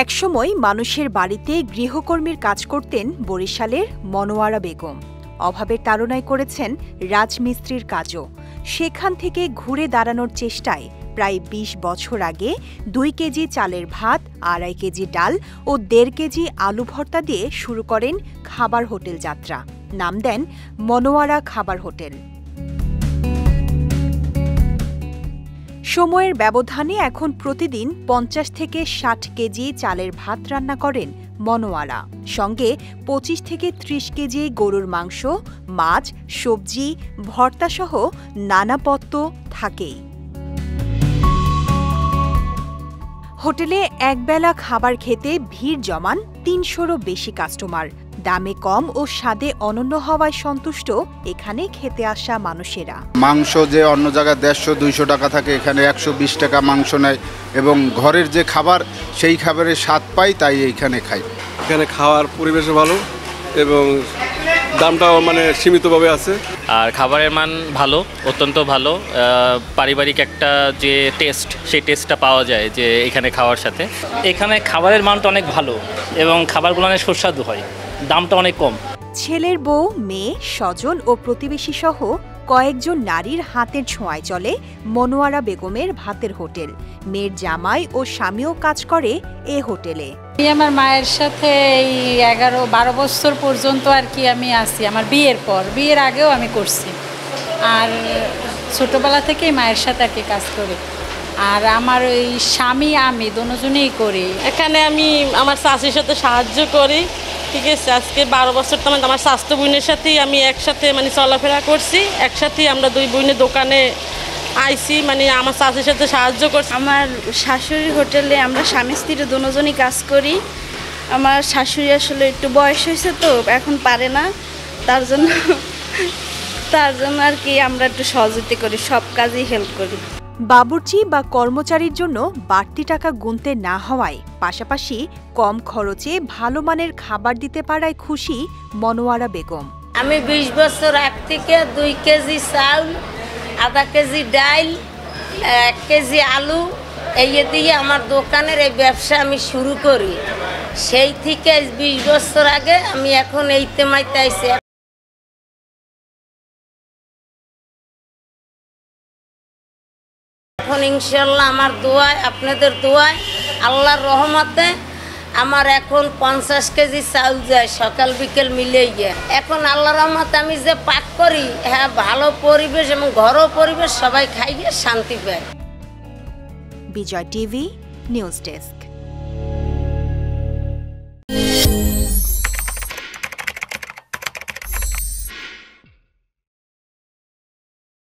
একসময় মানুষের বাড়িতে গৃহকর্মীর কাজ করতেন বরিশালের মনোয়ারা বেগম। অভাবের তাড়নায় করেছেন রাজমিস্ত্রির কাজও। সেখান থেকে ঘুরে দাঁড়ানোর চেষ্টায় প্রায় ২০ বছর আগে ২ কেজি চালের ভাত, ২.৫ কেজি ডাল ও ১.৫ কেজি আলু ভর্তা দিয়ে শুরু করেন খাবার হোটেল যাত্রা। নাম দেন মনোয়ারা খাবার হোটেল। সময়ের ব্যবধানে এখন প্রতিদিন ৫০ থেকে ৬০ কেজি চালের ভাত রান্না করেন মনোয়ারা। সঙ্গে ২৫ থেকে ৩০ কেজি গরুর মাংস, মাছ, সবজি, ভর্তাসহ নানা পদ থাকেই। হোটেলে একবেলা খাবার খেতে ভিড় জমান ৩০০রও বেশি কাস্টমার। দামে কম ও স্বাদে অনন্য হওয়ায় সন্তুষ্ট এখানে খেতে আসা মানুষেরা। মাংস যে অন্য জায়গায় ১৫০-২০০ টাকা থাকে, এখানে ১২০ টাকা মাংস নেয় এবং ঘরের যে খাবার সেই খাবারের স্বাদ পাই, তাই এইখানে খাই। এখানে খাওয়ার পরিবেশও ভালো এবং দামটাও সীমিতভাবে আছে। আর খাবারের মান ভালো, অত্যন্ত ভালো। পারিবারিক একটা যে টেস্ট, সেই টেস্টটা পাওয়া যায় যে এখানে খাওয়ার সাথে। এখানে খাবারের মানটা অনেক ভালো এবং খাবারগুলো অনেক সুস্বাদু হয়, দামটা অনেক কম। ছেলের বউ, মেয়ে, স্বজন ও প্রতিবেশী সহ কয়েকজন নারীর হাতের ছোঁয়ায় চলে মনোয়ারা বেগমের ভাতের হোটেল। মেয়ের জামাই ও স্বামীও কাজ করে এ হোটেলে। আমার মায়ের সাথে এই ১১-১২ বছর পর্যন্ত আমি আছি। আমার বিয়ের পর, বিয়ের আগেও আমি করছি। আর ছোটবেলা থেকেই মায়ের সাথে কাজ করি। আর আমার ওই স্বামী, আমি দুজনেই করি। এখানে আমি আমার শাশুড়ির সাথে সাহায্য করি। ঠিক আছে, আজকে ১২ বছর তো আমার স্বাস্থ্য বোনের সাথেই আমি একসাথে চলাফেরা করছি। একসাথেই আমরা ২ বোনের দোকানে আইসি, আমার শাশুড়ির সাথে সাহায্য করছি। আমার শাশুড়ির হোটেলে আমরা স্বামী স্ত্রী দুজনই কাজ করি। আমার শাশুড়ি আসলে একটু বয়স হয়েছে, তো এখন পারে না, তার জন্য আমরা একটু সহযোগিতা করি, সব কাজেই হেল্প করি। বাবুর্চি বা কর্মচারীর জন্য বাড়তি টাকা গুনতে না হওয়ায়, পাশাপাশি কম খরচে ভালো মানের খাবার দিতে পারায় খুশি মনোয়ারা বেগম। আমি ২০ বছর আগ থেকে ২ কেজি চাল, ০.৫ কেজি ডাল, ১ কেজি আলু এই দিয়ে আমার দোকানের এই ব্যবসা আমি শুরু করি। সেই থেকে ২০ বছর আগে আমি এখন এই তেমাইতে আইছি। এখন ইনশাল্লাহ আমার দোয়ায়, আপনাদের দোয়ায়, আল্লাহর রহমতে আমার এখন ৫০ কেজি চাউল যায় সকাল বিকেল মিলেই গিয়ে। এখন আল্লাহর রহমতে আমি যে পাক করি, হ্যাঁ, ভালো পরিবেশ এবং ঘরোয়া পরিবেশ, সবাই খাইয়ে শান্তি পায়। বিজয় টিভি নিউজ ডেস্ক।